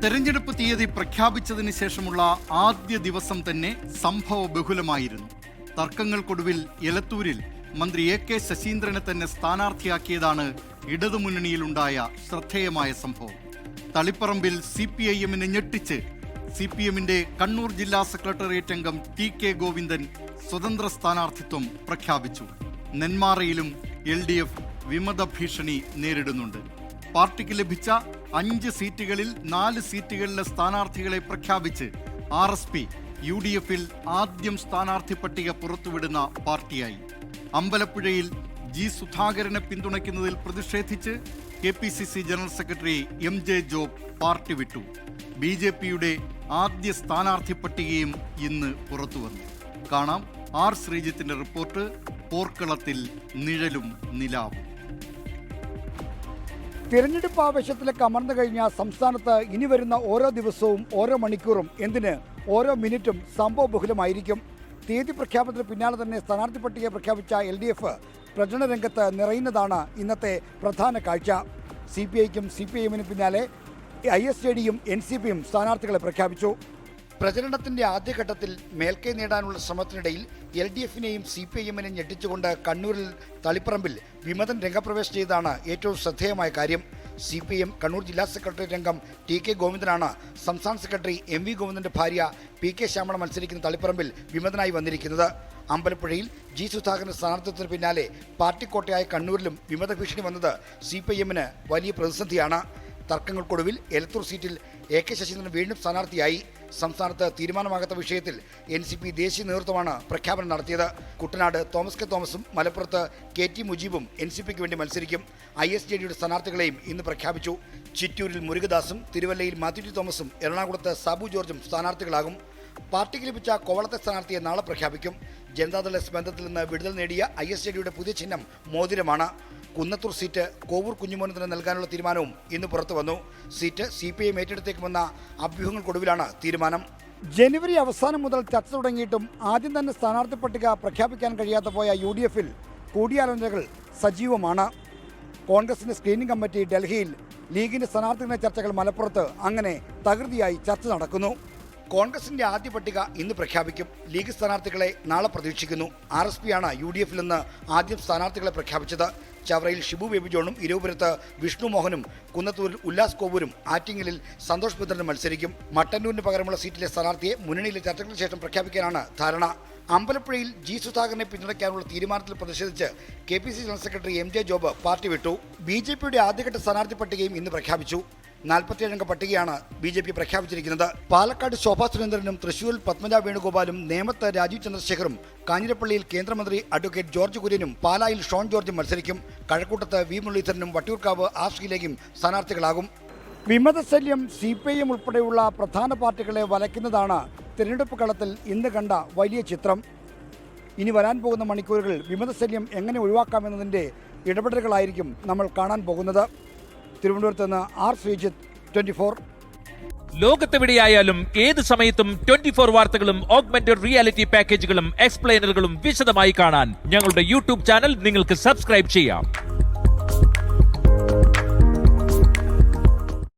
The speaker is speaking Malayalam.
തെരഞ്ഞെടുപ്പ് തീയതി പ്രഖ്യാപിച്ചതിന് ശേഷമുള്ള ആദ്യ ദിവസം തന്നെ സംഭവ ബഹുലമായിരുന്നു. തർക്കങ്ങൾക്കൊടുവിൽ എലത്തൂരിൽ മന്ത്രി AK ശശീന്ദ്രനെ തന്നെ സ്ഥാനാർത്ഥിയാക്കിയതാണ് ഇടതുമുന്നണിയിലുണ്ടായ ശ്രദ്ധേയമായ സംഭവം. തളിപ്പറമ്പിൽ CPIM-നെ ഞെട്ടിച്ച് CPM-ന്റെ കണ്ണൂർ ജില്ലാ സെക്രട്ടേറിയറ്റ് അംഗം TK ഗോവിന്ദൻ സ്വതന്ത്ര സ്ഥാനാർത്ഥിത്വം പ്രഖ്യാപിച്ചു. നെന്മാറയിലും LDF വിമത ഭീഷണി നേരിടുന്നുണ്ട്. പാർട്ടിക്ക് ലഭിച്ച 5 സീറ്റുകളിൽ 4 സീറ്റുകളിലെ സ്ഥാനാർത്ഥികളെ പ്രഖ്യാപിച്ച് RSP UDF-ൽ ആദ്യം സ്ഥാനാർത്ഥി പട്ടിക പുറത്തുവിടുന്ന പാർട്ടിയായി. അമ്പലപ്പുഴയിൽ G. സുധാകരനെ പിന്തുണയ്ക്കുന്നതിൽ പ്രതിഷേധിച്ച് KPCC general secretary MJ job party വിട്ടു. BJP-യുടെ ആദ്യ സ്ഥാനാർത്ഥി പട്ടികയും ഇന്ന് പുറത്തുവന്നു. കാണാം R. ശ്രീജിത്തിന്റെ റിപ്പോർട്ട്. പോർക്കളത്തിൽ നിഴലും നിലാവും. തിരഞ്ഞെടുപ്പ് ആവേശത്തിലേക്ക് അമർന്നു കഴിഞ്ഞ സംസ്ഥാനത്ത് ഇനി വരുന്ന ഓരോ ദിവസവും ഓരോ മണിക്കൂറും എന്തിന് ഓരോ മിനിറ്റും സംഭവബഹുലമായിരിക്കും. തീയതി പ്രഖ്യാപനത്തിന് പിന്നാലെ തന്നെ സ്ഥാനാർത്ഥി പട്ടിക പ്രഖ്യാപിച്ച LDF പ്രചരണ രംഗത്ത് നിറയുന്നതാണ് ഇന്നത്തെ പ്രധാന കാഴ്ച. CPI-ക്കും CPIM-നും പിന്നാലെ ISJD-യും NCP-യും സ്ഥാനാർത്ഥികളെ പ്രഖ്യാപിച്ചു. പ്രചരണത്തിന്റെ ആദ്യഘട്ടത്തിൽ മേൽക്കൈ നേടാനുള്ള ശ്രമത്തിനിടയിൽ LDF-നെയും CPIM-നെയും ഞെട്ടിച്ചുകൊണ്ട് കണ്ണൂരിൽ തളിപ്പറമ്പിൽ വിമതൻ രംഗപ്രവേശം ചെയ്തതാണ് ഏറ്റവും ശ്രദ്ധേയമായ കാര്യം. CPIM കണ്ണൂർ ജില്ലാ സെക്രട്ടേറിയറ്റ് അംഗം TK ഗോവിന്ദനാണ് സംസ്ഥാന സെക്രട്ടറി MV ഗോവിന്ദന്റെ ഭാര്യ PK ശ്യാമള മത്സരിക്കുന്ന തളിപ്പറമ്പിൽ വിമതനായി വന്നിരിക്കുന്നത്. അമ്പലപ്പുഴയിൽ G. സുധാകരന്റെ സ്ഥാനാർത്ഥിത്വത്തിന് പിന്നാലെ പാർട്ടി കോട്ടയായ കണ്ണൂരിലും വിമത ഭീഷണി വന്നത് CPIM-ന് വലിയ പ്രതിസന്ധിയാണ്. തർക്കങ്ങൾക്കൊടുവിൽ എലത്തൂർ സീറ്റിൽ AK ശശീന്ദ്രൻ വീണ്ടും സ്ഥാനാർത്ഥിയായി. സംസ്ഥാനത്ത് തീരുമാനമാകാത്ത വിഷയത്തിൽ NCP ദേശീയ നേതൃത്വമാണ് പ്രഖ്യാപനം നടത്തിയത്. Kuttanad Thomas K. തോമസും മലപ്പുറത്ത് KT മുജീബും NCPക്ക് വേണ്ടി മത്സരിക്കും. ISJD-യുടെ സ്ഥാനാർത്ഥികളെയും ഇന്ന് പ്രഖ്യാപിച്ചു. ചിറ്റൂരിൽ മുരുകദാസും തിരുവല്ലയിൽ മാത്യു T. തോമസും എറണാകുളത്ത് സാബു ജോർജും സ്ഥാനാർത്ഥികളാകും. പാർട്ടിക്ക് ലഭിച്ച കോവളത്തെ സ്ഥാനാർത്ഥിയെ നാളെ പ്രഖ്യാപിക്കും. ജനതാദൾ എസ് ബന്ധത്തിൽ നിന്ന് വിടുതൽ നേടിയ ISJD-യുടെ പുതിയ ചിഹ്നം മോതിരമാണ്. കുന്നത്തൂർ സീറ്റ് കോവൂർ കുഞ്ഞുമോനത്തിന് നൽകാനുള്ള തീരുമാനവും ഇന്ന് പുറത്തു വന്നു. സീറ്റ് CPIM ഏറ്റെടുത്തേക്കുമെന്ന അഭ്യൂഹങ്ങൾക്കൊടുവിലാണ് തീരുമാനം. ജനുവരി അവസാനം മുതൽ ചർച്ച തുടങ്ങിയിട്ടും ആദ്യം തന്നെ സ്ഥാനാർത്ഥി പട്ടിക പ്രഖ്യാപിക്കാൻ കഴിയാതെ പോയ UDF-ൽ കൂടിയാലോചനകൾ സജീവമാണ്. കോൺഗ്രസിന്റെ സ്ക്രീനിംഗ് കമ്മിറ്റി ഡൽഹിയിൽ, ലീഗിന്റെ സ്ഥാനാർത്ഥികളുടെ ചർച്ചകൾ മലപ്പുറത്ത്, അങ്ങനെ തകൃതിയായി ചർച്ച നടക്കുന്നു. കോൺഗ്രസിന്റെ ആദ്യ പട്ടിക ഇന്ന് പ്രഖ്യാപിക്കും. ലീഗ് സ്ഥാനാർത്ഥികളെ നാളെ പ്രതീക്ഷിക്കുന്നു. RSP-യാണ് UDF-ൽ നിന്ന് ആദ്യം സ്ഥാനാർത്ഥികളെ പ്രഖ്യാപിച്ചത്. ചവറയിൽ ഷിബു ബേബി ജോണും ഇരൂപുരത്ത് വിഷ്ണു മോഹനും കുന്നത്തൂരിൽ ഉല്ലാസ് കോവൂരും ആറ്റിങ്ങലിൽ സന്തോഷ് പുത്രനും മത്സരിക്കും. മട്ടന്നൂരിന് പകരമുള്ള സീറ്റിലെ സ്ഥാനാർത്ഥിയെ മുന്നണിയിലെ ചർച്ചകൾക്ക് ശേഷം പ്രഖ്യാപിക്കാനാണ് ധാരണ. അമ്പലപ്പുഴയിൽ G. സുധാകരനെ പിന്തുണയ്ക്കാനുള്ള തീരുമാനത്തിൽ പ്രതിഷേധിച്ച് KPCC general secretary MJ job party വിട്ടു. BJP-യുടെ ആദ്യഘട്ട സ്ഥാനാർത്ഥി പട്ടികയും ഇന്ന് പ്രഖ്യാപിച്ചു. 47-അംഗ പട്ടികയാണ് BJP പ്രഖ്യാപിച്ചിരിക്കുന്നത്. പാലക്കാട് ശോഭാ സുരേന്ദ്രനും തൃശൂരിൽ പത്മജ വേണുഗോപാലും നേമത്ത് രാജീവ് ചന്ദ്രശേഖറും കാഞ്ഞിരപ്പള്ളിയിൽ കേന്ദ്രമന്ത്രി അഡ്വക്കേറ്റ് ജോർജ് കുര്യനും പാലായിൽ ഷോൺ ജോർജും മത്സരിക്കും. കഴക്കൂട്ടത്ത് V. മുരളീധരനും വട്ടിയൂർക്കാവ് R. ശ്രീലേഖയും സ്ഥാനാർത്ഥികളാകും. വിമതശല്യം CPIM ഉൾപ്പെടെയുള്ള പ്രധാന പാർട്ടികളെ വലയ്ക്കുന്നതാണ് തിരഞ്ഞെടുപ്പ് കളത്തിൽ ഇന്ന് കണ്ട വലിയ ചിത്രം. ഇനി വരാൻ പോകുന്ന മണിക്കൂറുകൾ വിമതശല്യം എങ്ങനെ ഒഴിവാക്കാമെന്നതിൻ്റെ ഇടപെടലുകളായിരിക്കും നമ്മൾ കാണാൻ പോകുന്നത്. തിരുവനന്തപുരത്ത് നിന്ന് R. ശ്രീജിത്ത്, 24. ലോകത്തെവിടെയായാലും ഏത് സമയത്തും 24 വാർത്തകളും ഓഗ്മെന്റഡ് റിയാലിറ്റി പാക്കേജുകളും എക്സ്പ്ലെയിനറുകളും വിശദമായി കാണാൻ ഞങ്ങളുടെ YouTube ചാനൽ നിങ്ങൾക്ക് സബ്സ്ക്രൈബ് ചെയ്യാം.